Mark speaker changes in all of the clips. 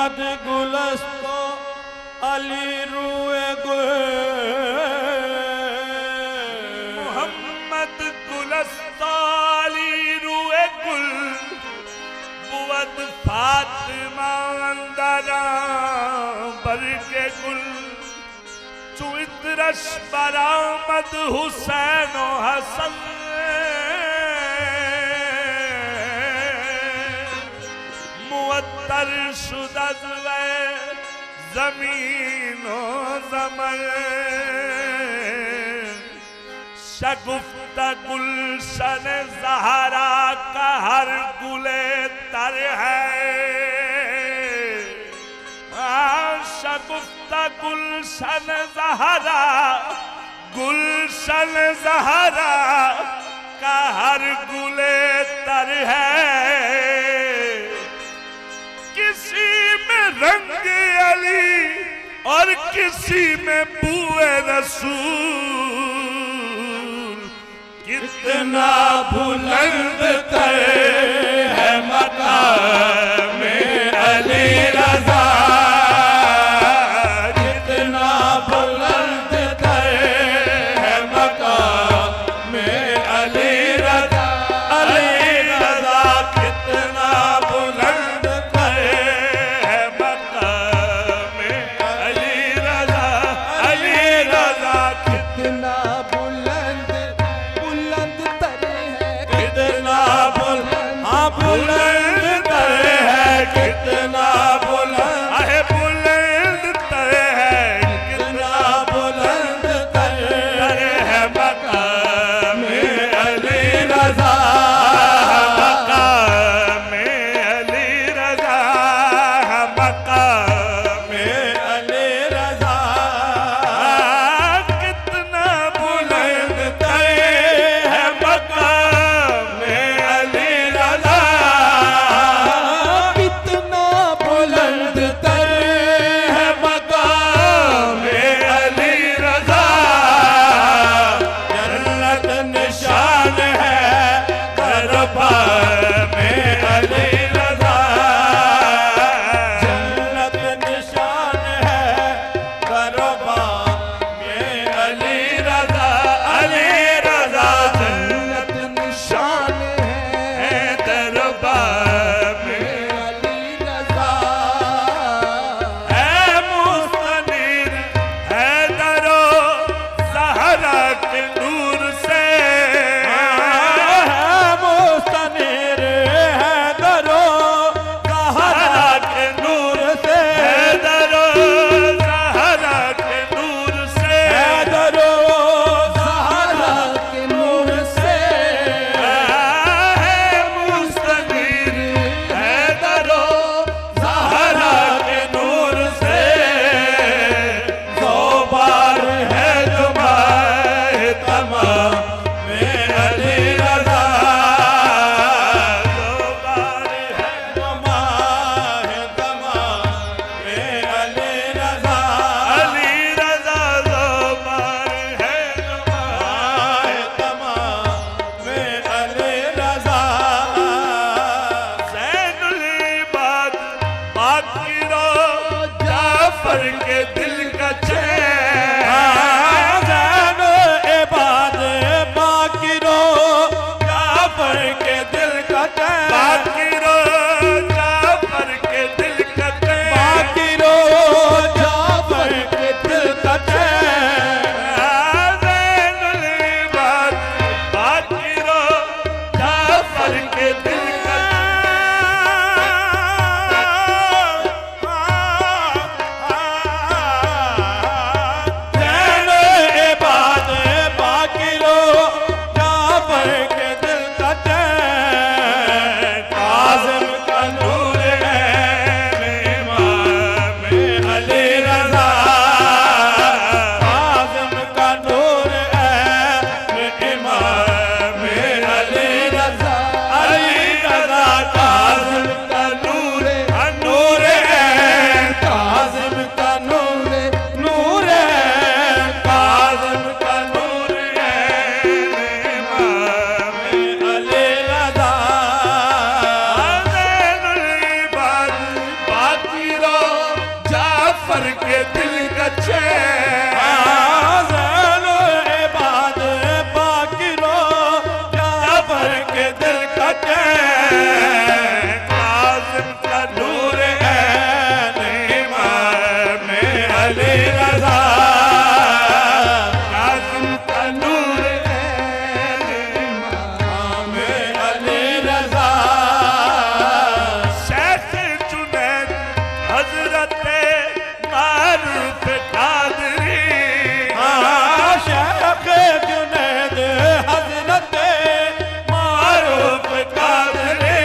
Speaker 1: मोहम्मद गुलस्तो अली रुए गुल
Speaker 2: मोहम्मद गुलस्तो अली रुए गुल बुवत फातिमा अंदरा बरके गुल चुइतरश बरामद हुसैन हसन मुअत्तर शुदद वे ज़मीनो ज़मन शगुफ्ता गुलशन ज़हरा का हर गुले तर है शगुफ्ता गुलशन ज़हरा गुलशन ज़हरा का हर गुले तर है किसी में रंग अली और किसी में बूए रसूल कितना बुलंद तर है मकाम अली रज़ा कितना बुलंद तर है मकाम अली रज़ा अली रज़ा कितना बुलंद तर है मकाम अली रज़ा अली रज़ा
Speaker 1: कितना बुलंद बुलंद तरे है
Speaker 2: कितना बुलंद तर है कितना बुलंद आहे बुलंद तर है कितना बुलंद तर है मकाम अली रज़ा मकाम अली रज़ा मकाम अली रज़ा कितना बुलंद तर है मकाम अली रज़ा
Speaker 1: कितना बुलंद तरे
Speaker 2: है मकाम अली रज़ा जन्नत निशान है दरबार में अली रज़ा जन्नत निशान है दरबार में अली रज़ा जन्नत
Speaker 1: निशान
Speaker 2: है दरबार में
Speaker 1: अली रज़ा
Speaker 2: है मुस्तनीर है दरो ज़हरा के नूर से
Speaker 1: मुस्तनीर है दरो
Speaker 2: ज़हरा के नूर से है दरो ज़हरा के नूर से
Speaker 1: दरो सहारा के नूर से
Speaker 2: है मुस्तनीर है दरो ज़हरा के नूर से दो बार है जुमाए तमाम में अली रज़ा दो बार है जुमाए तमाम में अली रज़ा अली रज़ा दो बार है जुमाए तमाम में अली रज़ा ज़ैनुल इबाद बाक़िरो जाफ़र के दिल का चैन
Speaker 1: ज़ैनुल इबाद बाक़िरो
Speaker 2: जाफ़र के दिल का चैन बाक़िरो जाफ़र के दिल का चैन
Speaker 1: बाक़िरो जाफ़र के दिल का चैन
Speaker 2: ज़ैनुल इबाद बाक़िरो जाफ़र के दिल का जाफर के दिल का चैन
Speaker 1: ज़ैनो इबाद बाकिरो जाफर के दिल का चैन
Speaker 2: काज़िम का नूर
Speaker 1: ऐन इमाम अली रज़ा
Speaker 2: काज़िम का नूर
Speaker 1: इमाम अली रज़ा
Speaker 2: शेख जुनैद हजरत मारूफ कादरी
Speaker 1: शेख जुनैद हज़रत मारूफ कादरी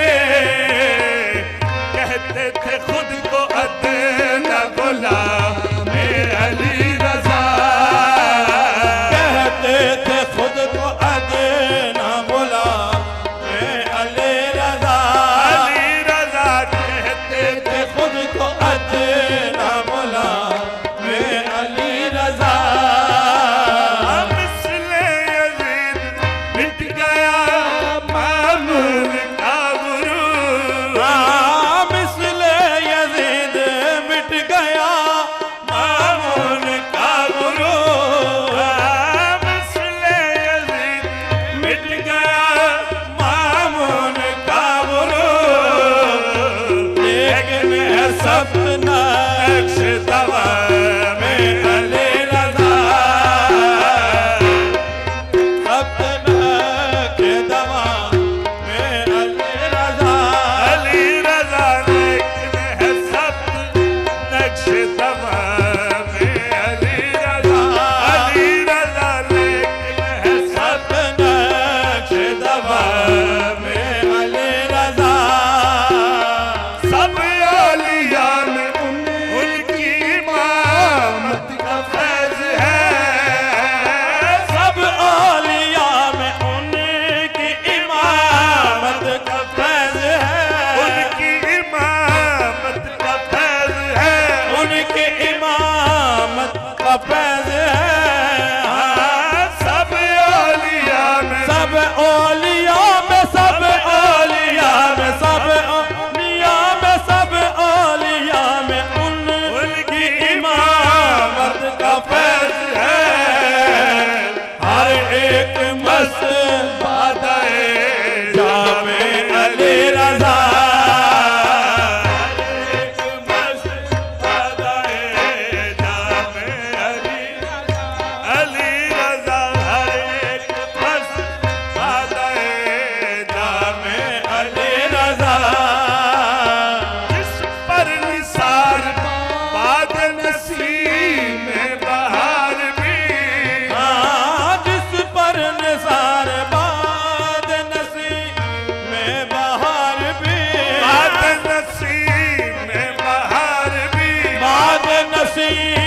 Speaker 2: कहते थे खुद को अदना गुलाम अली रज़ा
Speaker 1: कहते थे खुद को अदना गुलाम अली रज़ा
Speaker 2: अली रज़ा कहते थे
Speaker 1: खुद को अदना गुलाम अली रज़ा
Speaker 2: मिसले यज़ीद मिट गया मामून का गुरूर
Speaker 1: मिसले यज़ीद मिट गया मामून का गुरूर
Speaker 2: मिसले यज़ीद
Speaker 1: मिट गया मामून का गुरूर लेकिन है सब नक्श दवा में अली रज़ा सब नक्श दवा में अली रज़ा
Speaker 2: अली रज़ा लेकिन है सब नक्श दवा में अली रज़ा अली रज़ा लेकिन है सब
Speaker 1: सब नक्श दवा में अली रज़ा
Speaker 2: सब औलिया में उनकी इमामत का फैज़ है
Speaker 1: सब औलिया में उनकी इमामत का फैज़ है
Speaker 2: उनकी इमामत का फैज़ है
Speaker 1: उनकी इमामत का फैज़ है
Speaker 2: सब औलिया में
Speaker 1: सब औलिया में सब औलिया में सब औलिया में सब औलिया में उनकी इमामत का फैज़ है हर एक मस्त
Speaker 2: बादाए
Speaker 1: जामे अली रज़ा
Speaker 2: एक मस्त बादाए जामे अली रज़ा हर एक मस्त बादाए जामे
Speaker 1: अली रज़ा
Speaker 2: जिस पर निसार बाद नसीम में बहार भी
Speaker 1: जिस पर निसार बाद नसीब में बहार भी
Speaker 2: बाद नसीम में बहार भी
Speaker 1: बाद नसीब